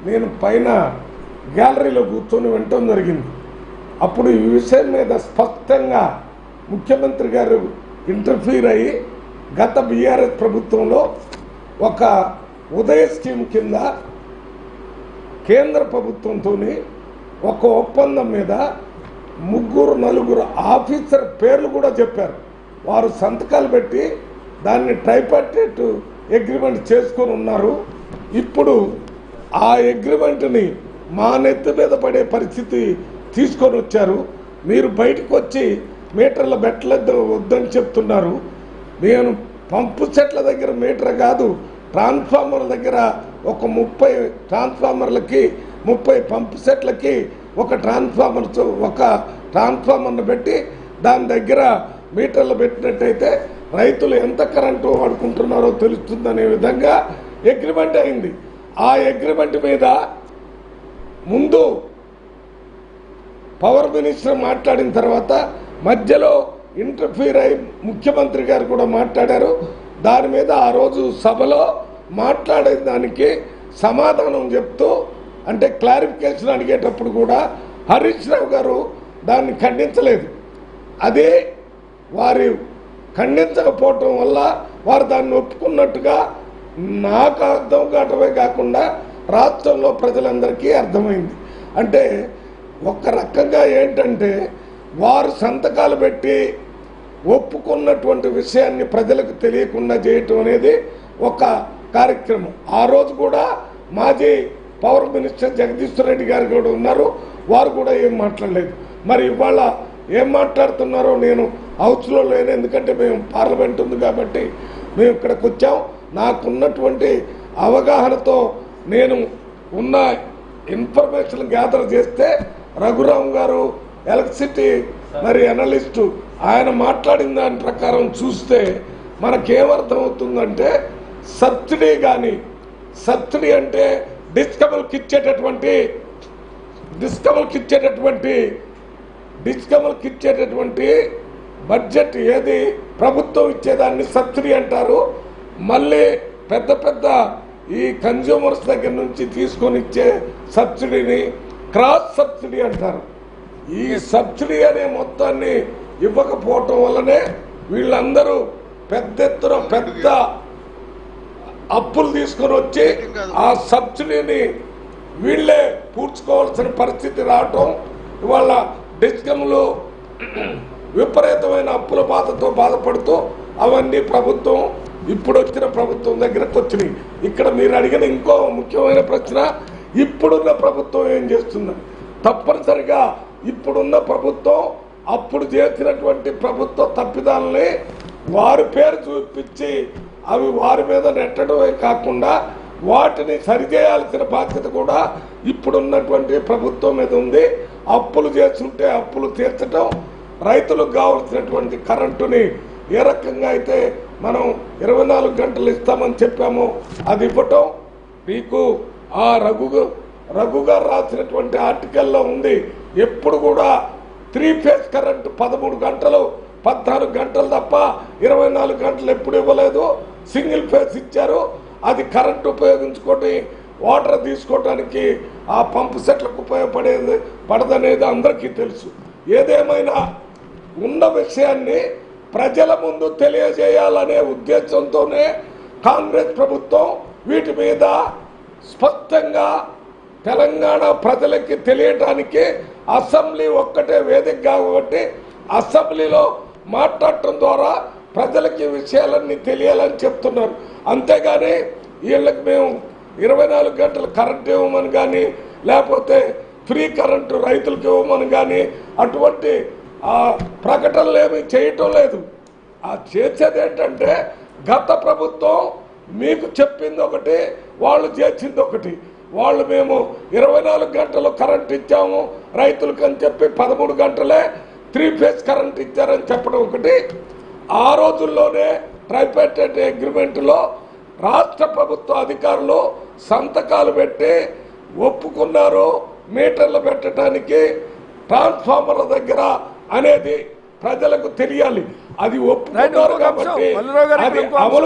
నేను పైన గ్యాలరీలో కూర్చొని వినటం జరిగింది. అప్పుడు ఈ విషయం మీద స్పష్టంగా ముఖ్యమంత్రి గారు ఇంటర్ఫీర్ అయ్యి గత బీఆర్ఎస్ ప్రభుత్వంలో ఒక ఉదయ స్కీమ్ కింద కేంద్ర ప్రభుత్వంతో ఒక ఒప్పందం మీద 3-4 ఆఫీసర్ పేర్లు కూడా చెప్పారు. వారు సంతకాలు పెట్టి దాన్ని ట్రైపార్టైట్ అగ్రిమెంట్ చేసుకొని ఉన్నారు. ఇప్పుడు ఆ అగ్రిమెంట్ని మా నెత్తి మీద పడే పరిస్థితి తీసుకొని వచ్చారు. మీరు బయటకు వచ్చి మీటర్ల బెట్టలేదు వద్దని చెప్తున్నారు. నేను పంపు సెట్ల దగ్గర మీటర్ కాదు, ట్రాన్స్ఫార్మర్ల దగ్గర ఒక 30 ట్రాన్స్ఫార్మర్లకి 30 పంపు సెట్లకి ఒక ట్రాన్స్ఫార్మర్ను పెట్టి దాని దగ్గర మీటర్లు పెట్టినట్టయితే రైతులు ఎంత కరెంటు వాడుకుంటున్నారో తెలుస్తుందనే విధంగా అగ్రిమెంట్ అయింది. ఆ అగ్రిమెంట్ మీద ముందు పవర్ మినిస్టర్ మాట్లాడిన తర్వాత మధ్యలో ఇంటర్ఫీర్ అయి ముఖ్యమంత్రి గారు కూడా మాట్లాడారు. దాని మీద ఆ రోజు సభలో మాట్లాడే దానికి సమాధానం చెప్తూ అంటే క్లారిఫికేషన్ అడిగేటప్పుడు కూడా హరీష్ రావు గారు దాన్ని ఖండించలేదు. అదే వారి ఖండించకపోవటం వల్ల వారు దాన్ని ఒప్పుకున్నట్టుగా నాకు అర్థం కావటమే కాకుండా రాష్ట్రంలో ప్రజలందరికీ అర్థమైంది. అంటే ఒక రకంగా ఏంటంటే వారు సంతకాలు పెట్టి ఒప్పుకున్నటువంటి విషయాన్ని ప్రజలకు తెలియకుండా చేయటం అనేది ఒక కార్యక్రమం. ఆ రోజు కూడా మాజీ పవర్ మినిస్టర్ జగదీశ్వర్ రెడ్డి గారు కూడా ఉన్నారు. వారు కూడా ఏం మాట్లాడలేదు. మరి ఇవాళ ఏం మాట్లాడుతున్నారో నేను హౌస్లో లేను, ఎందుకంటే మేము పార్లమెంట్ ఉంది కాబట్టి మేము ఇక్కడికి వచ్చాం. నాకున్నటువంటి అవగాహనతో నేను ఉన్న ఇన్ఫర్మేషన్ గ్యాదర్ చేస్తే రఘురామ్ గారు ఎలక్ట్రిసిటీ మరి అనలిస్టు ఆయన మాట్లాడిన దాని ప్రకారం చూస్తే మనకేమర్థమవుతుందంటే సబ్సిడీ కానీ సబ్సిడీ అంటే డిస్కబుల్కి ఇచ్చేటటువంటి బడ్జెట్ ఏది ప్రభుత్వం ఇచ్చేదాన్ని సబ్సిడీ అంటారు. మళ్ళీ పెద్ద పెద్ద ఈ కన్జ్యూమర్స్ దగ్గర నుంచి తీసుకొని ఇచ్చే సబ్సిడీని క్రాస్ సబ్సిడీ అంటారు. ఈ సబ్సిడీ అనే మొత్తాన్ని ఇవ్వకపోవటం వల్లనే వీళ్ళందరూ పెద్ద ఎత్తున పెద్ద అప్పులు తీసుకొని వచ్చి ఆ సబ్సిడీని వీళ్ళే పూడ్చుకోవాల్సిన పరిస్థితి రావటం, ఇవాళ డిస్కమ్లు విపరీతమైన అప్పుల బాధతో బాధపడుతూ అవన్నీ ప్రభుత్వం ఇప్పుడు వచ్చిన ప్రభుత్వం దగ్గరకు వచ్చినాయి. ఇక్కడ మీరు అడిగిన ఇంకో ముఖ్యమైన ప్రశ్న, ఇప్పుడున్న ప్రభుత్వం ఏం చేస్తుందని. తప్పనిసరిగా ఇప్పుడున్న ప్రభుత్వం అప్పుడు చేసినటువంటి ప్రభుత్వ తప్పిదాలని వారి పేరు చూపించి అవి వారి మీద నెట్టడమే కాకుండా వాటిని సరిచేయాల్సిన బాధ్యత కూడా ఇప్పుడున్నటువంటి ప్రభుత్వం మీద ఉంది. అప్పులు చేస్తుంటే అప్పులు తీర్చడం, రైతులకు కావాల్సినటువంటి కరెంటుని ఏ రకంగా అయితే మనం 24 గంటలు ఇస్తామని చెప్పామో అది ఇవ్వటం. మీకు ఆ రఘు గారు రాసినటువంటి ఆర్టికల్లో ఉంది, ఎప్పుడు కూడా 3 ఫేజ్ కరెంటు 13 గంటలు 14 గంటలు తప్ప 24 గంటలు ఎప్పుడు ఇవ్వలేదు. సింగిల్ ఫేజ్ ఇచ్చారు. అది కరెంటు ఉపయోగించుకొని వాటర్ తీసుకోవడానికి ఆ పంపు సెట్లకు పడదనేది అందరికీ తెలుసు. ఏదేమైనా ఉన్న విషయాన్ని ప్రజల ముందు తెలియజేయాలనే ఉద్దేశంతోనే కాంగ్రెస్ ప్రభుత్వం వీటి మీద స్పష్టంగా తెలంగాణ ప్రజలకి తెలియటానికి అసెంబ్లీ ఒక్కటే వేదిక కాబట్టి అసెంబ్లీలో మాట్లాడటం ద్వారా ప్రజలకి విషయాలన్నీ తెలియాలని చెప్తున్నారు. అంతేగాని వీళ్ళకి మేము 24 గంటలు కరెంట్ ఇవ్వమని కానీ లేకపోతే ఫ్రీ కరెంటు రైతులకు ఇవ్వమని కానీ అటువంటి ప్రకటనలు ఏమీ చేయటం లేదు. ఆ చేసేది ఏంటంటే గత ప్రభుత్వం మీకు చెప్పింది ఒకటి, వాళ్ళు చేసింది ఒకటి. వాళ్ళు మేము 24 గంటలు కరెంట్ ఇచ్చాము రైతులకు అని చెప్పి 13 గంటలే 3 ఫేజ్ కరెంట్ ఇచ్చారని చెప్పడం ఒకటి. ఆ రోజుల్లోనే ట్రైపార్టైట్ అగ్రిమెంట్లో రాష్ట్ర ప్రభుత్వ అధికారులు సంతకాలు పెట్టి ఒప్పుకున్నారు మీటర్లు పెట్టడానికి ట్రాన్స్ఫార్మర్ల దగ్గర అనేది ప్రజలకు తెలియాలి. అది ఒప్పుకున్నారు కాబట్టి అది అమలు